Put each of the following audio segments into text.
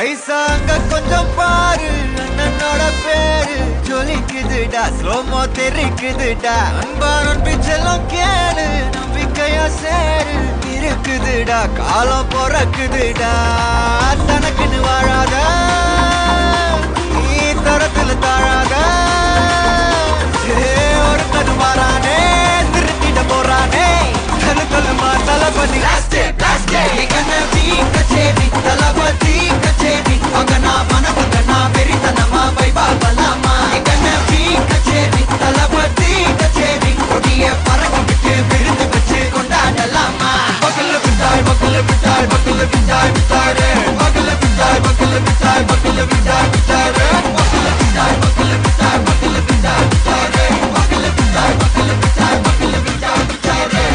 ஐசாங்க கொஞ்சம் பாரு அண்ணனோட பேரு ஜொலிக்குதுடா ஸ்லோமோ தெரிக்குதுடா அன்பாரன் பிச்செல்லாம் கேளு நம்பிக்கையா சேரு இருக்குதுடா காலம் பொறக்குதுடா தனக்குன்னு வாழாத நீ தரத்துல தாழாத ஒருத்தது மாறானே திருத்திட போறானே தலுக்கலுமா தளபதி கச்சேரி தளபதி கச்சேரி அங்கனா மனசங்கனா வெறித்தனமா வைபா பலாமா கண்ணபி கச்சேரி தளபதி கச்சேரி கொடிய பறக்க விட்டு விருந்து வச்சு கொண்டாடலாமா பக்கல்ல விட்டாய் பக்கல்ல விட்டாய் பக்கல்ல விட்டாய் விட்டாரே பக்கல்ல விட்டாய் பக்கல்ல விட்டாய் பக்கல்ல விட்டாய் விட்டாரே பக்கல்ல விட்டாய் பக்கல்ல விட்டாய் பக்கல்ல விட்டாய் விட்டாரே பக்கல்ல விட்டாய் பக்கல்ல விட்டாய் பக்கல்ல விட்டாய் விட்டாரே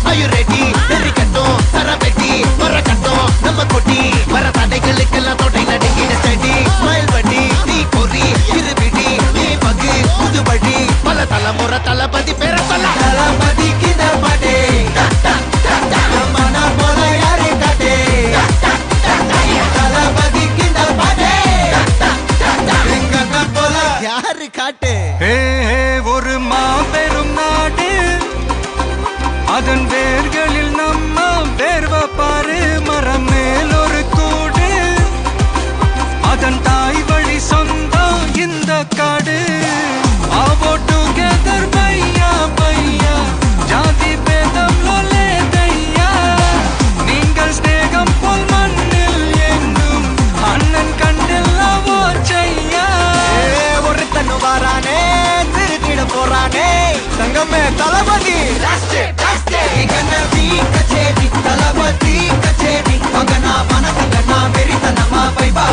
Are you ready? Very கட்டும் சரவெட்டி வர கட்டும் நம்ம கொட்டி வர தடைகளுக்கெல்லாம் தொடை நடுங்கிட ஸ்டடி ஸ்மைல் பண்ணி நீ பொறி இருபிடி நீ பகு புதுபடி பல தலைமுறை தளபதி பேர சொல்ல தளபதி கித பாடே மனா போல யாரே காட்டே தளபதி கித பாடே எங்க போல யாரு காட்டே ஒரு மாபெரும் நாடு அதன் வேர்களில் நம்ம வேர்வ பாரு மரம் மேல் ஒரு கூடு அதன் தாய் வழி சொந்தம் இந்த காடு ஆவோ டுகெதர் பையா பையா ஜாதி பேதம் லோலே தையா நீங்கள் ஸ்நேகம் போல் மண்ணில் எங்கும் அண்ணன் கண்டில்லாவோ செய்யா ஒருத்தன் வாரானே திருத்திட போறானே தங்கமே தளபதி கண்ணபி கச்சேரி தளபதி கச்சேரி மகனா மனசங்கனா வெறித்தனமா வைபா